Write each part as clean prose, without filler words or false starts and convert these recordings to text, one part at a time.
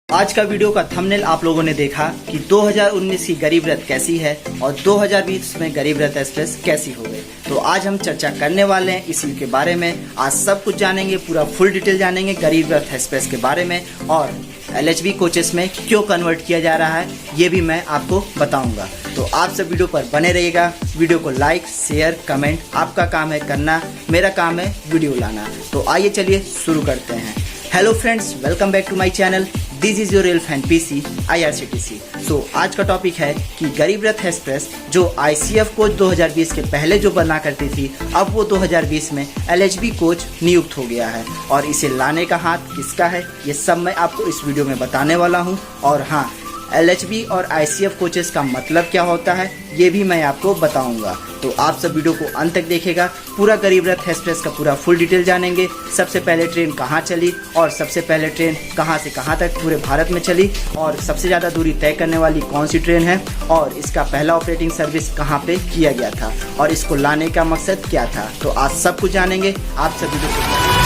आज का वीडियो का थंबनेल आप लोगों ने देखा कि 2019 की गरीब रथ कैसी है और 2020 में गरीब रथ एक्सप्रेस कैसी हो गई। तो आज हम चर्चा करने वाले हैं इसी के बारे में। आज सब कुछ जानेंगे, पूरा फुल डिटेल जानेंगे गरीब रथ एक्सप्रेस के बारे में और LHB कोचेस में क्यों कन्वर्ट किया जा रहा है ये भी मैं आपको बताऊंगा। तो आप सब वीडियो पर बने रहिएगा। वीडियो को लाइक, शेयर, कमेंट आपका काम है करना, मेरा काम है वीडियो लाना। तो आइए चलिए शुरू करते हैं। Hello friends, welcome back to my channel. This is your real fan PC IRCTC। So आज का टॉपिक है कि गरीब रथ एक्सप्रेस जो ICF कोच 2020 के पहले जो बना करती थी, अब वो 2020 में LHB कोच नियुक्त हो गया है और इसे लाने का हाथ किसका है ये सब मैं आपको इस वीडियो में बताने वाला हूँ। और हाँ, LHB और ICF कोचेस का मतलब क्या होता है ये भी मैं आपको बताऊंगा। तो आप सब वीडियो को अंत तक देखिएगा। पूरा गरीब रथ एक्सप्रेस का पूरा फुल डिटेल जानेंगे। सबसे पहले ट्रेन कहाँ चली और सबसे पहले ट्रेन कहाँ से कहाँ तक पूरे भारत में चली और सबसे ज़्यादा दूरी तय करने वाली कौन सी ट्रेन है और इसका पहला ऑपरेटिंग सर्विस कहाँ पे किया गया था और इसको लाने का मकसद क्या था। तो आज सब कुछ जानेंगे। आप सब वीडियो को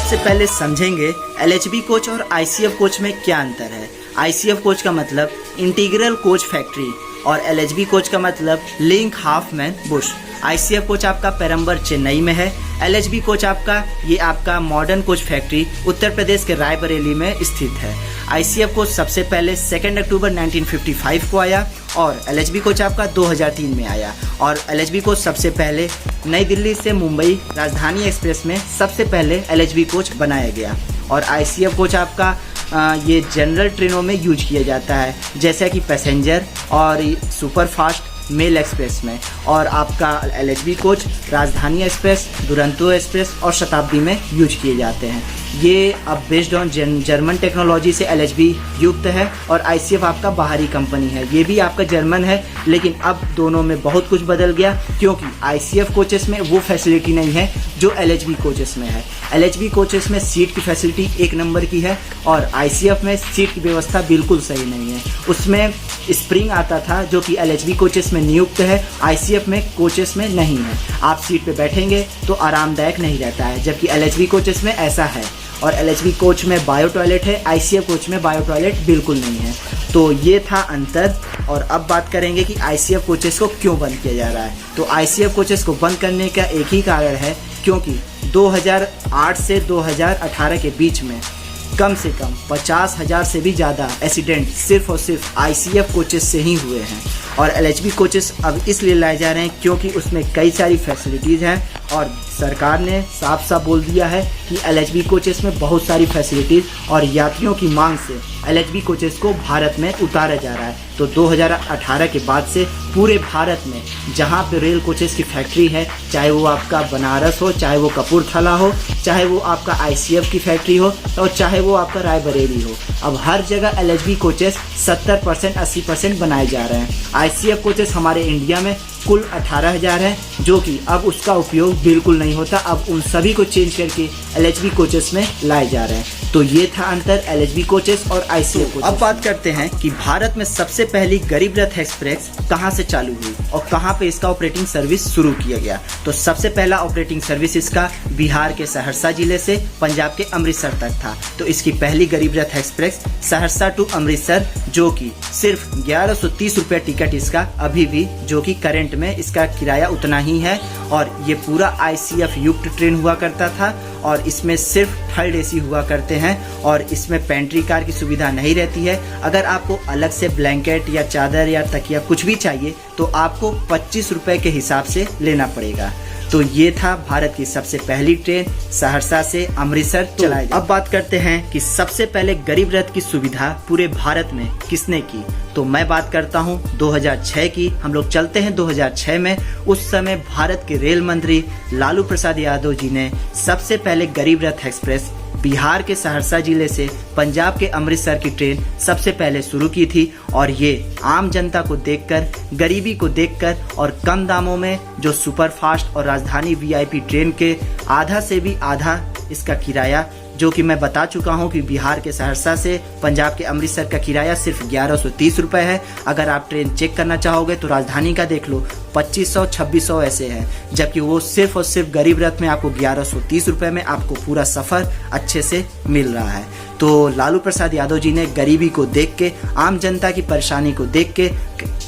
सबसे पहले समझेंगे LHB कोच और ICF कोच में क्या अंतर है। ICF कोच का मतलब इंटीग्रल कोच फैक्ट्री और LHB कोच का मतलब link half man Bush. ICF coach आपका पेरम्बर चेन्नई में है। LHB कोच आपका modern coach factory Uttar Pradesh के रायबरेली में स्थित है। ICF कोच सबसे पहले 2 अक्टूबर 1955 को आया और LHB कोच आपका 2003 में आया। और LHB कोच सबसे पहले नई दिल्ली से मुंबई राजधानी एक्सप्रेस में सबसे पहले LHB कोच बनाया गया। और ICF कोच आपका ये जनरल ट्रेनों में यूज किया जाता है, जैसा कि पैसेंजर और सुपर फास्ट मेल एक्सप्रेस में। और आपका LHB कोच राजधानी एक्सप्रेस, दुरंतो एक्सप्रेस और शताब्दी में यूज किए जाते हैं। ये अब बेस्ड ऑन जर्मन टेक्नोलॉजी से LHB युक्त है और ICF आपका बाहरी कंपनी है। ये भी आपका जर्मन है, लेकिन अब दोनों में बहुत कुछ बदल गया क्योंकि ICF कोचेस में वो फैसिलिटी नहीं है जो LHB कोचेस में है। LHB कोचेस में सीट की फैसिलिटी एक नंबर की है और ICF में सीट की व्यवस्था बिल्कुल सही नहीं है। उसमें स्प्रिंग आता था जो कि LHB कोचेस में नियुक्त है, ICF में कोचेस में नहीं है। आप सीट पे बैठेंगे तो आरामदायक नहीं रहता है, जबकि LHB कोचेस में ऐसा है। और LHB कोच में बायो टॉयलेट है, ICF कोच में बायो टॉयलेट बिल्कुल नहीं है। तो ये था अंतर। और अब बात करेंगे कि ICF कोचेस को क्यों बंद किया जा रहा है। तो ICF कोचेस को बंद करने का एक ही कारण है, क्योंकि 2008 से 2018 के बीच में कम से कम 50,000 से भी ज़्यादा एक्सीडेंट सिर्फ और सिर्फ ICF कोचेस से ही हुए हैं। और LHB कोचेस अब इसलिए लाए जा रहे हैं क्योंकि उसमें कई सारी फैसिलिटीज़ हैं और सरकार ने साफ साफ बोल दिया है कि LHB कोचेस में बहुत सारी फैसिलिटीज़ और यात्रियों की मांग से LHB कोचेस को भारत में उतारा जा रहा है। तो 2018 के बाद से पूरे भारत में जहां पे रेल कोचेस की फैक्ट्री है, चाहे वो आपका बनारस हो, चाहे वो कपूरथला हो, चाहे वो आपका ICF की फैक्ट्री हो और चाहे वो आपका रायबरेली हो, अब हर जगह LHB कोचेस 70% 80% बनाए जा रहे हैं। ICF कोचेस हमारे इंडिया में कुल 18,000 है, जो कि अब उसका उपयोग बिल्कुल नहीं होता। अब उन सभी को चेंज करके LHB कोचेस में लाए जा रहे हैं। तो ये था अंतर LHB कोचेस और ICF कोचेस। अब बात करते हैं कि भारत में सबसे पहली गरीब रथ एक्सप्रेस कहाँ से चालू हुई और कहाँ पे इसका ऑपरेटिंग सर्विस शुरू किया गया। तो सबसे पहला ऑपरेटिंग सर्विस इसका बिहार के सहरसा जिले से पंजाब के अमृतसर तक था। तो इसकी पहली गरीब रथ एक्सप्रेस सहरसा टू अमृतसर, जो कि सिर्फ 1130 रुपये टिकट इसका अभी भी, जो कि करंट में इसका किराया उतना ही है। और ये पूरा ICF युक्त ट्रेन हुआ करता था और इसमें सिर्फ थर्ड AC हुआ करते हैं और इसमें पेंट्री कार की सुविधा नहीं रहती है। अगर आपको अलग से ब्लैंकेट या चादर या तकिया कुछ भी चाहिए तो आपको 25 रुपये के हिसाब से लेना पड़ेगा। तो ये था भारत की सबसे पहली ट्रेन सहरसा से अमृतसर चलाई। अब बात करते हैं कि सबसे पहले गरीब रथ की सुविधा पूरे भारत में किसने की। तो मैं बात करता हूँ 2006 की। हम लोग चलते हैं 2006 में। उस समय भारत के रेल मंत्री लालू प्रसाद यादव जी ने सबसे पहले गरीब रथ एक्सप्रेस बिहार के सहरसा जिले से पंजाब के अमृतसर की ट्रेन सबसे पहले शुरू की थी। और ये आम जनता को देखकर, गरीबी को देखकर और कम दामों में जो सुपर फास्ट और राजधानी VIP ट्रेन के आधा से भी आधा इसका किराया जो कि मैं बता चुका हूं कि बिहार के सहरसा से पंजाब के अमृतसर का किराया सिर्फ 1130 रुपये है। अगर आप ट्रेन चेक करना चाहोगे तो राजधानी का देख लो 2500-2600 ऐसे है, जबकि वो सिर्फ और सिर्फ गरीब रथ में आपको 1130 रुपये में आपको पूरा सफ़र अच्छे से मिल रहा है। तो लालू प्रसाद यादव जी ने गरीबी को देख के, आम जनता की परेशानी को देख के,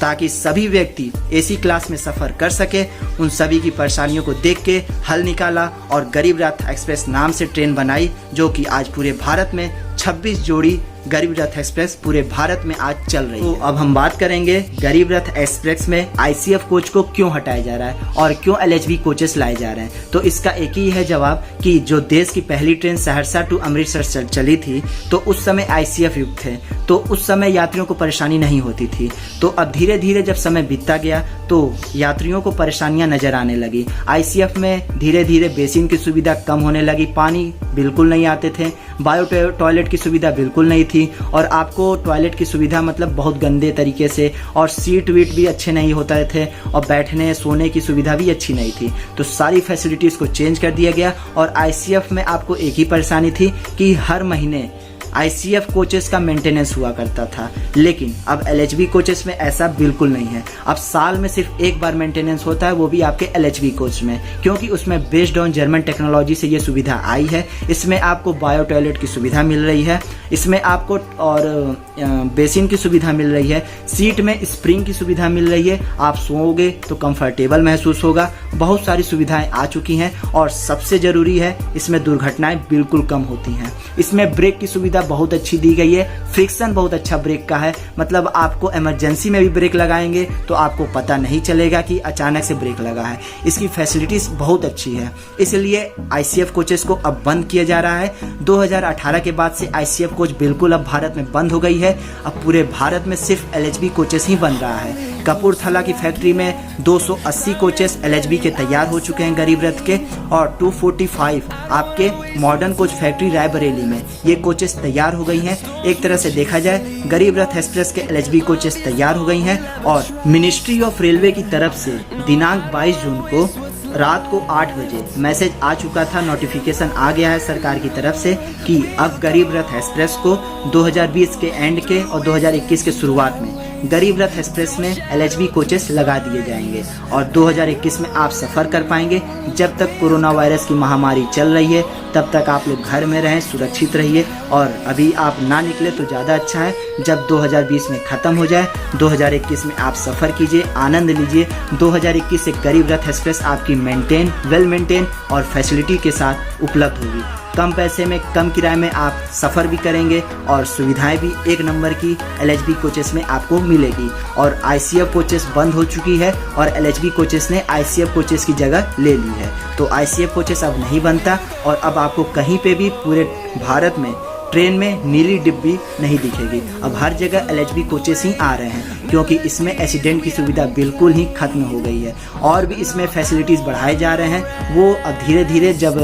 ताकि सभी व्यक्ति एसी क्लास में सफ़र कर सके, उन सभी की परेशानियों को देख के हल निकाला और गरीब रथ एक्सप्रेस नाम से ट्रेन बनाई, जो कि आज पूरे भारत में 26 जोड़ी गरीब रथ एक्सप्रेस पूरे भारत में आज चल रही है। तो अब हम बात करेंगे गरीब रथ एक्सप्रेस में आईसीएफ कोच को क्यों हटाया जा रहा है और क्यों एलएचबी कोचेस लाए जा रहे हैं। तो इसका एक ही है जवाब कि जो देश की पहली ट्रेन सहरसा टू अमृतसर चली थी तो उस समय आईसीएफ युग थे, तो उस समय यात्रियों को परेशानी नहीं होती थी। तो अब धीरे धीरे जब समय बीतता गया तो यात्रियों को परेशानियां नजर आने लगी। आईसीएफ में धीरे धीरे बेसिन की सुविधा कम होने लगी, पानी बिल्कुल नहीं आते थे, बायो टॉयलेट की सुविधा बिल्कुल नहीं थी, और आपको टॉयलेट की सुविधा मतलब बहुत गंदे तरीके से, और सीट वीट भी अच्छे नहीं होते थे, और बैठने सोने की सुविधा भी अच्छी नहीं थी। तो सारी फैसिलिटीज़ को चेंज कर दिया गया और आईसीएफ में आपको एक ही परेशानी थी कि हर महीने आईसीएफ कोचेस का मेंटेनेंस हुआ करता था, लेकिन अब एलएचबी कोचेस में ऐसा बिल्कुल नहीं है। अब साल में सिर्फ एक बार मेंटेनेंस होता है, वो भी आपके एलएचबी कोच में, क्योंकि उसमें बेस्ड ऑन जर्मन टेक्नोलॉजी से ये सुविधा आई है। इसमें आपको बायो टॉयलेट की सुविधा मिल रही है, इसमें आपको और बेसिन की सुविधा मिल रही है, सीट में स्प्रिंग की सुविधा मिल रही है, आप सोओगे तो कंफर्टेबल महसूस होगा। बहुत सारी सुविधाएं आ चुकी हैं और सबसे ज़रूरी है इसमें दुर्घटनाएं बिल्कुल कम होती हैं। इसमें ब्रेक की सुविधा बहुत अच्छी दी गई है, फ्रिक्शन बहुत अच्छा ब्रेक का है, मतलब आपको इमरजेंसी में भी ब्रेक लगाएंगे तो आपको पता नहीं चलेगा कि अचानक से ब्रेक लगा है। इसकी फैसिलिटीज़ बहुत अच्छी है, इसलिए आईसीएफ कोचेस को अब बंद किया जा रहा है। 2018 के बाद से आईसीएफ कोच बिल्कुल अब भारत में बंद हो गई है। अब पूरे भारत में सिर्फ एलएचबी कोचेस ही बन रहा है। कपूरथला की फैक्ट्री में 280 कोचेस एलएचबी के तैयार हो चुके हैं गरीब रथ के, और 245 आपके मॉडर्न कोच फैक्ट्री रायबरेली में ये कोचेस तैयार हो गई हैं। एक तरह से देखा जाए गरीब रथ एक्सप्रेस के एलएचबी कोचेस तैयार हो गई हैं, और मिनिस्ट्री ऑफ रेलवे की तरफ से दिनांक 22 जून को रात को 8 बजे मैसेज आ चुका था, नोटिफिकेशन आ गया है सरकार की तरफ से कि अब गरीब रथ एक्सप्रेस को 2020 के एंड के और 2021 के शुरुआत में गरीब रथ एक्सप्रेस में एलएचबी कोचेस लगा दिए जाएंगे और 2021 में आप सफ़र कर पाएंगे। जब तक कोरोना वायरस की महामारी चल रही है तब तक आप लोग घर में रहें, सुरक्षित रहिए, और अभी आप ना निकले तो ज़्यादा अच्छा है। जब 2020 में ख़त्म हो जाए 2021 में आप सफ़र कीजिए, आनंद लीजिए। 2021 से गरीब रथ एक्सप्रेस आपकी वेल मेंटेन और फैसिलिटी के साथ उपलब्ध होगी। कम पैसे में कम किराए में आप सफ़र भी करेंगे और सुविधाएं भी एक नंबर की एलएचबी कोचेस में आपको मिलेगी। और आईसीएफ कोचेस बंद हो चुकी है और एलएचबी कोचेस ने आईसीएफ कोचेस की जगह ले ली है। तो आईसीएफ कोचेस अब नहीं बनता और अब आपको कहीं पे भी पूरे भारत में ट्रेन में नीली डिब्बी नहीं दिखेगी। अब हर जगह एलएचबी कोचेस ही आ रहे हैं, क्योंकि इसमें एक्सीडेंट की सुविधा बिल्कुल ही खत्म हो गई है और भी इसमें फैसिलिटीज़ बढ़ाए जा रहे हैं। वो अब धीरे धीरे जब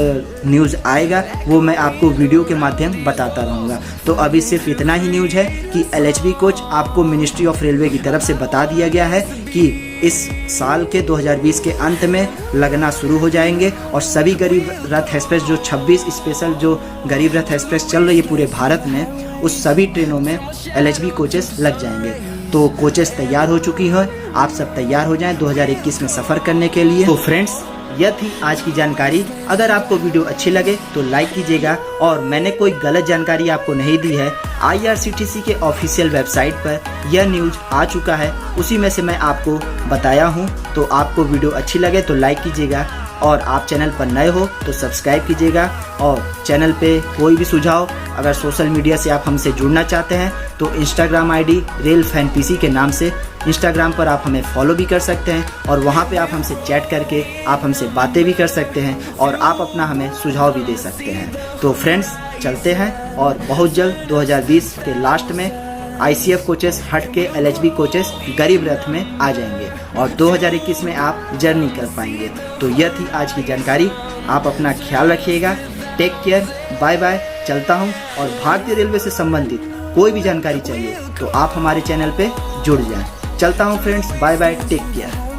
न्यूज़ आएगा वो मैं आपको वीडियो के माध्यम बताता रहूँगा। तो अभी सिर्फ इतना ही न्यूज़ है कि एलएचबी कोच आपको मिनिस्ट्री ऑफ रेलवे की तरफ से बता दिया गया है कि इस साल के 2020 के अंत में लगना शुरू हो जाएंगे और सभी गरीब रथ एक्सप्रेस जो 26 स्पेशल जो गरीब रथ एक्सप्रेस चल रही है पूरे भारत में, उस सभी ट्रेनों में एलएचबी कोचेस लग जाएंगे। तो कोचेस तैयार हो चुकी है, आप सब तैयार हो जाएं 2021 में सफ़र करने के लिए। तो फ्रेंड्स, यह थी आज की जानकारी। अगर आपको वीडियो अच्छी लगे तो लाइक कीजिएगा, और मैंने कोई गलत जानकारी आपको नहीं दी है। IRCTC के ऑफिशियल वेबसाइट पर यह न्यूज़ आ चुका है, उसी में से मैं आपको बताया हूँ। तो आपको वीडियो अच्छी लगे तो लाइक कीजिएगा, और आप चैनल पर नए हो तो सब्सक्राइब कीजिएगा। और चैनल पे कोई भी सुझाव, अगर सोशल मीडिया से आप हमसे जुड़ना चाहते हैं तो Instagram ID rail fan PC के नाम से इंस्टाग्राम पर आप हमें फॉलो भी कर सकते हैं, और वहाँ पे आप हमसे चैट करके आप हमसे बातें भी कर सकते हैं और आप अपना हमें सुझाव भी दे सकते हैं। तो फ्रेंड्स, चलते हैं, और बहुत जल्द 2020 के लास्ट में आईसीएफ कोचेस हट के एलएचबी कोचेस गरीब रथ में आ जाएंगे और 2021 में आप जर्नी कर पाएंगे। तो यह थी आज की जानकारी। आप अपना ख्याल रखिएगा, टेक केयर, बाय बाय। चलता हूँ, और भारतीय रेलवे से संबंधित कोई भी जानकारी चाहिए तो आप हमारे चैनल पे जुड़ जाएं। चलता हूँ friends, bye bye, take care.